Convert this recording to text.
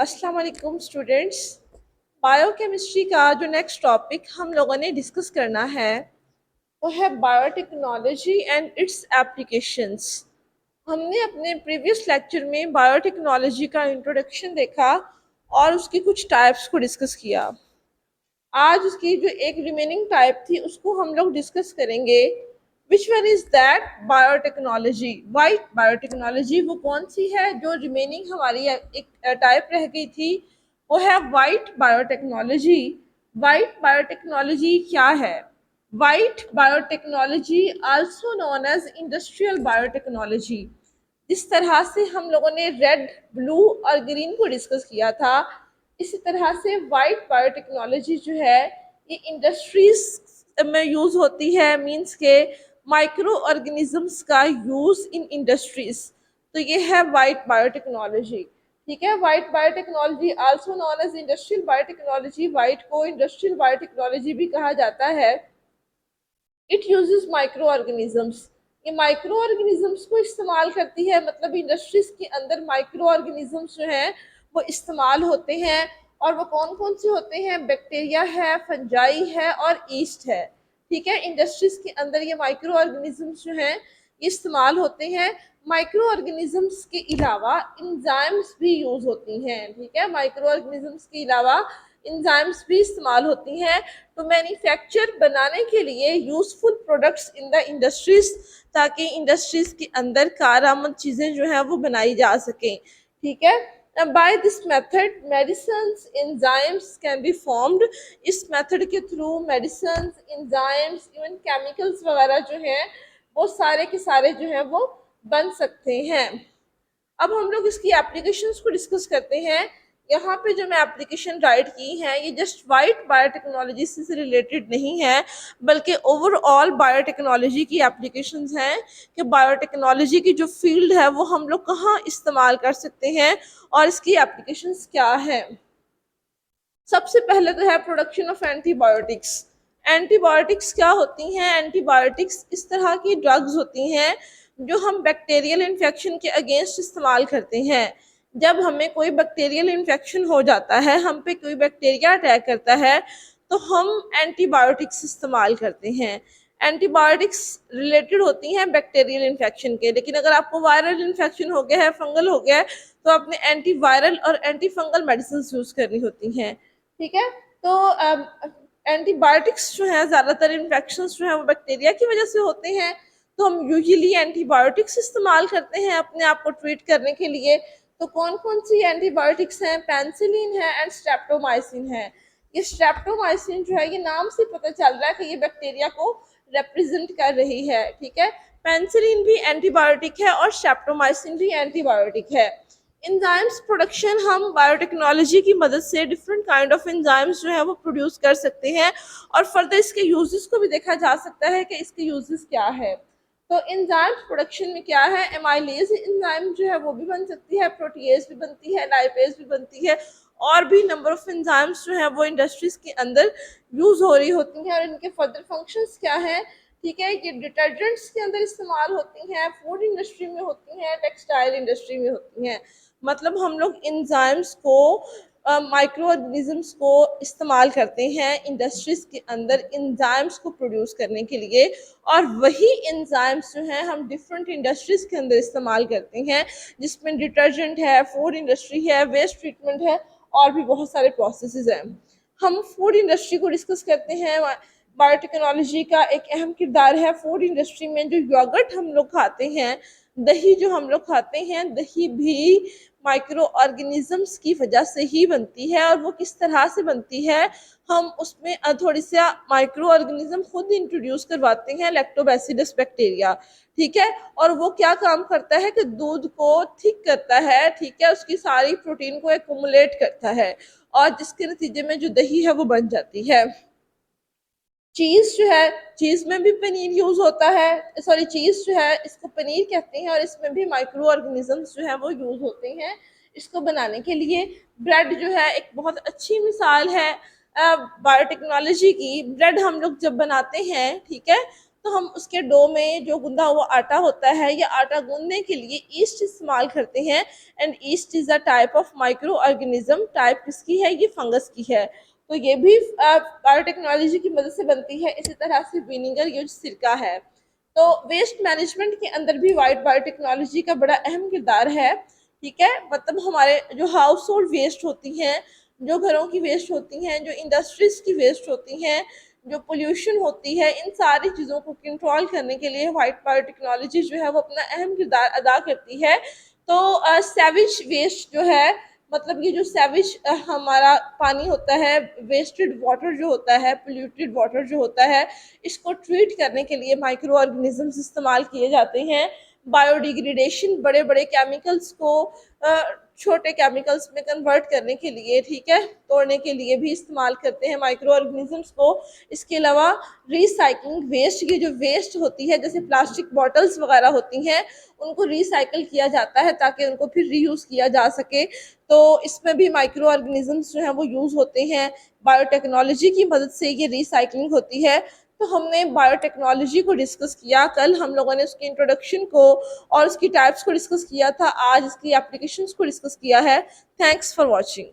अस्सलाम वालेकुम students. Biochemistry का जो नेक्स्ट टॉपिक हम लोगों ने डिस्कस करना है वो है बायोटेक्नोलॉजी एंड इट्स एप्लीकेशंस। हमने अपने प्रीवियस लेक्चर में बायोटेक्नोलॉजी का इंट्रोडक्शन देखा और उसकी कुछ टाइप्स को डिस्कस किया। आज उसकी जो एक रिमेनिंग टाइप थी उसको हम लोग डिस्कस करेंगे। Which one is that? Biotechnology. White biotechnology वो कौन सी है जो रिमेनिंग हमारी एक टाइप रह गई थी, वो है वाइट बायोटेक्नोलॉजी। वाइट बायोटेक्नोलॉजी क्या है? White biotechnology also known as industrial biotechnology. जिस तरह से हम लोगों ने रेड, ब्लू और ग्रीन को डिस्कस किया था, इसी तरह से वाइट बायोटेक्नोलॉजी जो है ये इंडस्ट्रीज में यूज़ होती है। मींस के माइक्रो ऑर्गेनिजम्स का यूज़ इन इंडस्ट्रीज, तो ये है वाइट बायोटेक्नोलॉजी। ठीक है, white biotechnology also known as industrial biotechnology. White को इंडस्ट्रियल बायोटेक्नोलॉजी भी कहा जाता है। It uses micro organisms. ये माइक्रो ऑर्गेनिजम्स को इस्तेमाल करती है, मतलब इंडस्ट्रीज के अंदर माइक्रो ऑर्गेनिजम्स जो हैं वो इस्तेमाल होते हैं। और वो कौन कौन से होते हैं? बैक्टीरिया है, फंजाई है और ईस्ट है। ठीक है, इंडस्ट्रीज के अंदर ये माइक्रो ऑर्गेनिजम्स जो हैं ये इस्तेमाल होते हैं। माइक्रो ऑर्गेनिजम्स के अलावा इंजाइम्स भी यूज होती हैं। ठीक है, माइक्रो ऑर्गेनिजम्स के अलावा इंजाइम्स भी इस्तेमाल होती हैं तो मैन्युफैक्चर बनाने के लिए useful products in the industries, ताकि इंडस्ट्रीज के अंदर कारआमद चीज़ें जो हैं वो बनाई जा सकें। ठीक है, by this method medicines enzymes can be formed. इस मेथड के through medicines, enzymes, even chemicals वगैरह जो हैं वो सारे के सारे जो हैं वो बन सकते हैं। अब हम लोग इसकी एप्लीकेशंस को डिस्कस करते हैं। यहाँ पे जो मैं एप्लीकेशन राइट की हैं ये जस्ट वाइट बायोटेक्नोलॉजी से रिलेटेड नहीं है, बल्कि ओवरऑल बायोटेक्नोलॉजी की एप्लीकेशंस हैं कि बायोटेक्नोलॉजी की जो फील्ड है वो हम लोग कहाँ इस्तेमाल कर सकते हैं और इसकी एप्लीकेशंस क्या है। सबसे पहले तो है प्रोडक्शन ऑफ एंटीबायोटिक्स। एंटीबायोटिक्स क्या होती हैं? एंटीबायोटिक्स इस तरह की ड्रग्स होती हैं जो हम बैक्टीरियल इन्फेक्शन के अगेंस्ट इस्तेमाल करते हैं। जब हमें कोई बैक्टीरियल इन्फेक्शन हो जाता है, हम पे कोई बैक्टीरिया अटैक करता है, तो हम एंटीबायोटिक्स इस्तेमाल करते हैं। एंटीबायोटिक्स रिलेटेड होती हैं बैक्टीरियल इन्फेक्शन के, लेकिन अगर आपको वायरल इन्फेक्शन हो गया है, फंगल हो गया है, तो आपने एंटीवायरल और एंटी फंगल मेडिसिन यूज़ करनी होती हैं। ठीक है, तो एंटीबायोटिक्स जो है ज़्यादातर इन्फेक्शन जो है वो बैक्टीरिया की वजह से होते हैं, तो हम यूजुअली एंटीबायोटिक्स इस्तेमाल करते हैं अपने आप को ट्रीट करने के लिए। तो कौन कौन सी एंटीबायोटिक्स हैं? पेनिसिलिन है एंड स्ट्रेप्टोमाइसिन है। ये स्ट्रेप्टोमाइसिन जो है ये नाम से पता चल रहा है कि ये बैक्टीरिया को रिप्रेजेंट कर रही है। ठीक है, पेनिसिलिन भी एंटीबायोटिक है और स्ट्रेप्टोमाइसिन भी एंटीबायोटिक है। एंजाइम्स प्रोडक्शन, हम बायोटेक्नोलॉजी की मदद से डिफरेंट काइंड ऑफ एंजाइम्स जो है वो प्रोड्यूस कर सकते हैं और फर्दर इसके यूजेस को भी देखा जा सकता है कि इसके यूजेस क्या है। तो एंजाइम्स प्रोडक्शन में क्या है? एमाइलेज एंजाइम जो है वो भी बन सकती है, प्रोटीएज भी बनती है, लाइपेज भी बनती है, और भी नंबर ऑफ एंजाइम्स जो है वो इंडस्ट्रीज के अंदर यूज हो रही होती हैं। और इनके फर्दर फंक्शंस क्या हैं? ठीक है, ये डिटर्जेंट्स के अंदर इस्तेमाल होती हैं, फूड इंडस्ट्री में होती हैं, टेक्सटाइल इंडस्ट्री में होती हैं। मतलब हम लोग एंजाइम्स को, माइक्रो ऑर्गेनिजम्स को इस्तेमाल करते हैं इंडस्ट्रीज के अंदर एंजाइम्स को प्रोड्यूस करने के लिए, और वही एंजाइम्स जो हैं हम डिफरेंट इंडस्ट्रीज के अंदर इस्तेमाल करते हैं, जिसमें डिटर्जेंट है, फूड इंडस्ट्री है, वेस्ट ट्रीटमेंट है, और भी बहुत सारे प्रोसेसेस हैं। हम फूड इंडस्ट्री को डिस्कस करते हैं। बायोटेक्नोलॉजी का एक अहम किरदार है फूड इंडस्ट्री में। जो योगर्ट हम लोग खाते हैं, दही जो हम लोग खाते हैं, दही भी माइक्रो ऑर्गेनिजम्स की वजह से ही बनती है। और वो किस तरह से बनती है? हम उसमें थोड़ी सा माइक्रो ऑर्गेनिज्म खुद इंट्रोड्यूस करवाते हैं, लैक्टोबैसिलस बैक्टीरिया। ठीक है, और वो क्या काम करता है कि दूध को थिक करता है। ठीक है, उसकी सारी प्रोटीन को एक्युमुलेट करता है और जिसके नतीजे में जो दही है वो बन जाती है। चीज़ जो है, चीज़ में भी पनीर यूज़ होता है, सॉरी चीज़ जो है इसको पनीर कहते हैं, और इसमें भी माइक्रो ऑर्गेनिजम्स जो है वो यूज़ होते हैं इसको बनाने के लिए। ब्रेड जो है एक बहुत अच्छी मिसाल है बायोटेक्नोलॉजी की। ब्रेड हम लोग जब बनाते हैं, ठीक है, तो हम उसके डो में जो गूंदा हुआ आटा होता है या आटा गूंदने के लिए ईस्ट इस्तेमाल करते हैं। And east is a type of micro organism. Type किसकी है? ये फंगस की है। तो ये भी बायोटेक्नोलॉजी की मदद से बनती है। इसी तरह से विनीगर, ये सिरका है। तो वेस्ट मैनेजमेंट के अंदर भी वाइट बायोटेक्नोलॉजी का बड़ा अहम किरदार है। ठीक है, मतलब हमारे जो हाउस होल्ड वेस्ट होती हैं, जो घरों की वेस्ट होती हैं, जो इंडस्ट्रीज की वेस्ट होती हैं, जो पोल्यूशन होती है, इन सारी चीज़ों को कंट्रोल करने के लिए वाइट बायोटेक्नोलॉजी जो है वो अपना अहम किरदार अदा करती है। तो सेविज वेस्ट जो है, मतलब ये जो सेविज हमारा पानी होता है, वेस्टेड वाटर जो होता है, पोल्यूटेड वाटर जो होता है, इसको ट्रीट करने के लिए माइक्रो ऑर्गेनिजम्स इस्तेमाल किए जाते हैं। बायोडिग्रेडेशन, बड़े बड़े केमिकल्स को छोटे केमिकल्स में कन्वर्ट करने के लिए, ठीक है, तोड़ने के लिए भी इस्तेमाल करते हैं माइक्रो ऑर्गेनिजम्स को। इसके अलावा रिसाइकलिंग वेस्ट, ये जो वेस्ट होती है जैसे प्लास्टिक बॉटल्स वगैरह होती हैं, उनको रिसाइकल किया जाता है ताकि उनको फिर रीयूज़ किया जा सके। तो इसमें भी माइक्रो ऑर्गेनिजम्स जो हैं वो यूज़ होते हैं। बायोटेक्नोलॉजी की मदद से ये रिसाइकलिंग होती है। तो हमने बायोटेक्नोलॉजी को डिस्कस किया, कल हम लोगों ने उसकी इंट्रोडक्शन को और उसकी टाइप्स को डिस्कस किया था, आज इसकी एप्लीकेशंस को डिस्कस किया है। Thanks for watching.